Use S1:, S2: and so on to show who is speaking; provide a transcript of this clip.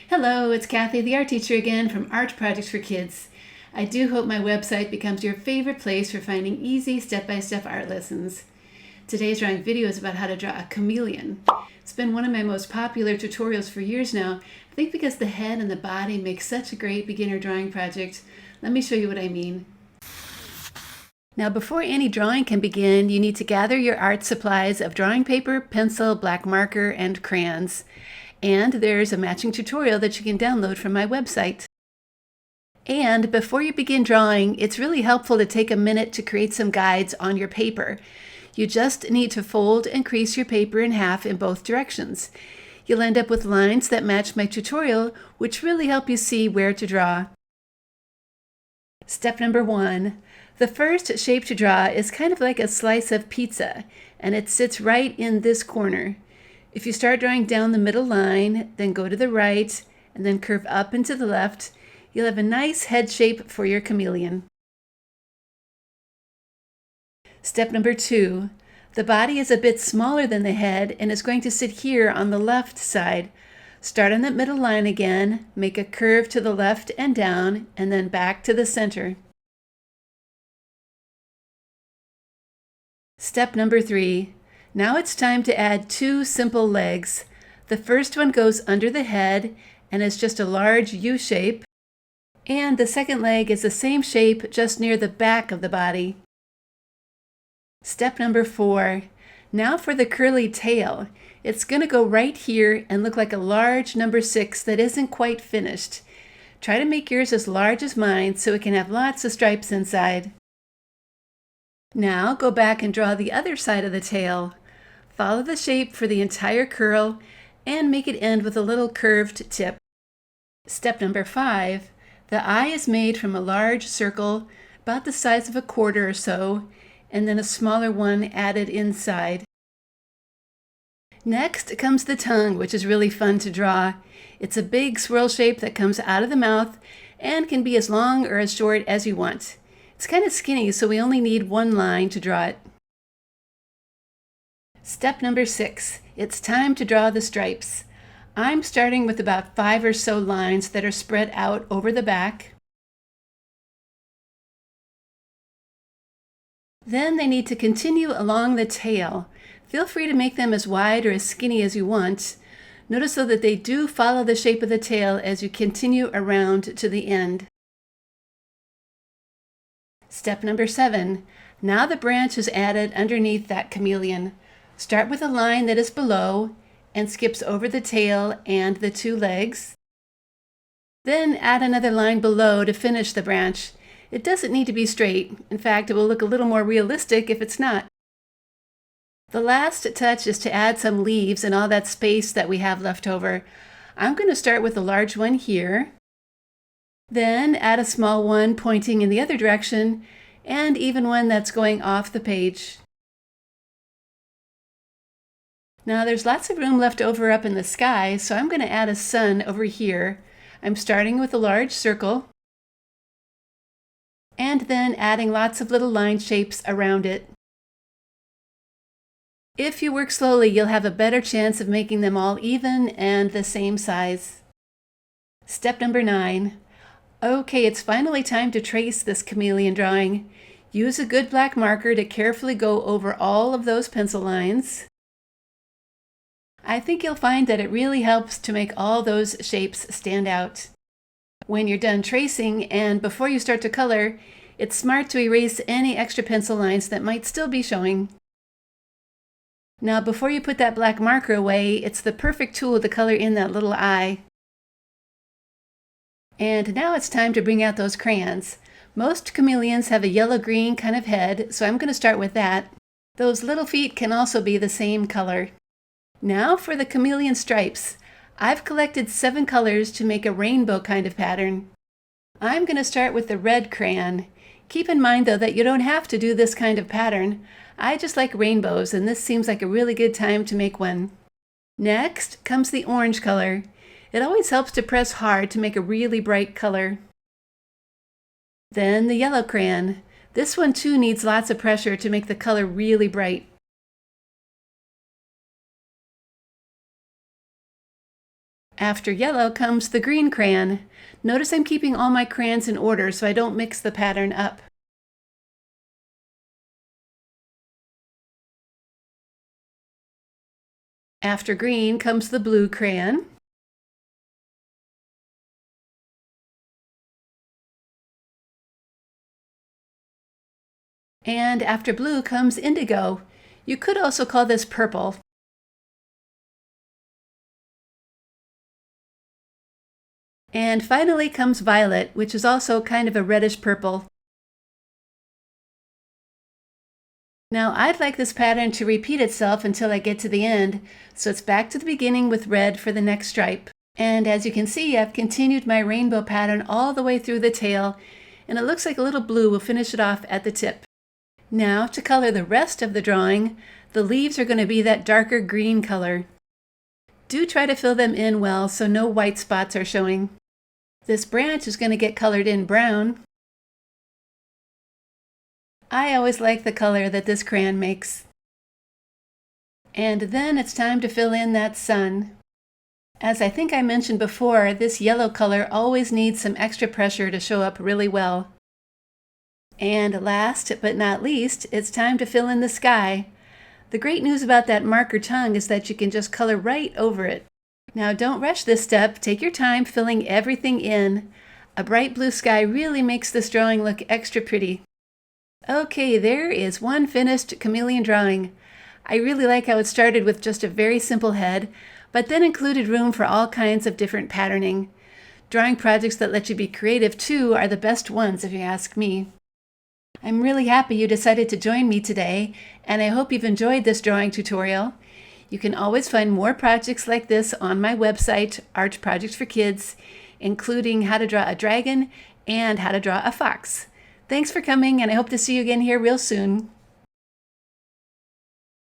S1: Hello, it's Kathy, the art teacher again from Art Projects for Kids. I do hope my website becomes your favorite place for finding easy step-by-step art lessons. Today's drawing video is about how to draw a chameleon. It's been one of my most popular tutorials for years now, I think because the head and the body make such a great beginner drawing project. Let me show you what I mean. Now before any drawing can begin, you need to gather your art supplies of drawing paper, pencil, black marker, and crayons. And there's a matching tutorial that you can download from my website. And before you begin drawing, it's really helpful to take a minute to create some guides on your paper. You just need to fold and crease your paper in half in both directions. You'll end up with lines that match my tutorial, which really help you see where to draw. Step number 1. The first shape to draw is kind of like a slice of pizza, and it sits right in this corner. If you start drawing down the middle line, then go to the right, and then curve up and to the left, you'll have a nice head shape for your chameleon. Step number 2. The body is a bit smaller than the head and is going to sit here on the left side. Start on that middle line again, make a curve to the left and down, and then back to the center. Step number 3. Now it's time to add 2 simple legs. The first one goes under the head and is just a large U shape, and the second leg is the same shape just near the back of the body. Step number 4. Now for the curly tail. It's going to go right here and look like a large number 6 that isn't quite finished. Try to make yours as large as mine so it can have lots of stripes inside. Now go back and draw the other side of the tail. Follow the shape for the entire curl and make it end with a little curved tip. Step number 5. The eye is made from a large circle about the size of a quarter or so, and then a smaller one added inside. Next comes the tongue, which is really fun to draw. It's a big swirl shape that comes out of the mouth and can be as long or as short as you want. It's kind of skinny, so we only need one line to draw it. Step number 6. It's time to draw the stripes. I'm starting with about 5 or so lines that are spread out over the back. Then they need to continue along the tail. Feel free to make them as wide or as skinny as you want. Notice though that they do follow the shape of the tail as you continue around to the end. Step number 7. Now the branch is added underneath that chameleon. Start with a line that is below and skips over the tail and the 2 legs. Then add another line below to finish the branch. It doesn't need to be straight. In fact, it will look a little more realistic if it's not. The last touch is to add some leaves and all that space that we have left over. I'm going to start with a large one here. Then add a small one pointing in the other direction, and even one that's going off the page. Now there's lots of room left over up in the sky, so I'm going to add a sun over here. I'm starting with a large circle, and then adding lots of little line shapes around it. If you work slowly, you'll have a better chance of making them all even and the same size. Step number 9. Okay, it's finally time to trace this chameleon drawing. Use a good black marker to carefully go over all of those pencil lines. I think you'll find that it really helps to make all those shapes stand out. When you're done tracing and before you start to color, it's smart to erase any extra pencil lines that might still be showing. Now before you put that black marker away, it's the perfect tool to color in that little eye. And now it's time to bring out those crayons. Most chameleons have a yellow-green kind of head, so I'm going to start with that. Those little feet can also be the same color. Now for the chameleon stripes. I've collected 7 colors to make a rainbow kind of pattern. I'm going to start with the red crayon. Keep in mind though that you don't have to do this kind of pattern. I just like rainbows, and this seems like a really good time to make one. Next comes the orange color. It always helps to press hard to make a really bright color. Then the yellow crayon. This one too needs lots of pressure to make the color really bright. After yellow comes the green crayon. Notice I'm keeping all my crayons in order so I don't mix the pattern up. After green comes the blue crayon. And after blue comes indigo. You could also call this purple. And finally comes violet, which is also kind of a reddish purple. Now I'd like this pattern to repeat itself until I get to the end, so it's back to the beginning with red for the next stripe. And as you can see, I've continued my rainbow pattern all the way through the tail, and it looks like a little blue will finish it off at the tip. Now to color the rest of the drawing, the leaves are going to be that darker green color. Do try to fill them in well so no white spots are showing. This branch is going to get colored in brown. I always like the color that this crayon makes. And then it's time to fill in that sun. As I think I mentioned before, this yellow color always needs some extra pressure to show up really well. And last but not least, it's time to fill in the sky. The great news about that marker tongue is that you can just color right over it. Now don't rush this step, take your time filling everything in. A bright blue sky really makes this drawing look extra pretty. Okay, there is one finished chameleon drawing. I really like how it started with just a very simple head, but then included room for all kinds of different patterning. Drawing projects that let you be creative too are the best ones if you ask me. I'm really happy you decided to join me today, and I hope you've enjoyed this drawing tutorial. You can always find more projects like this on my website, Art Projects for Kids, including how to draw a dragon and how to draw a fox. Thanks for coming, and I hope to see you again here real soon.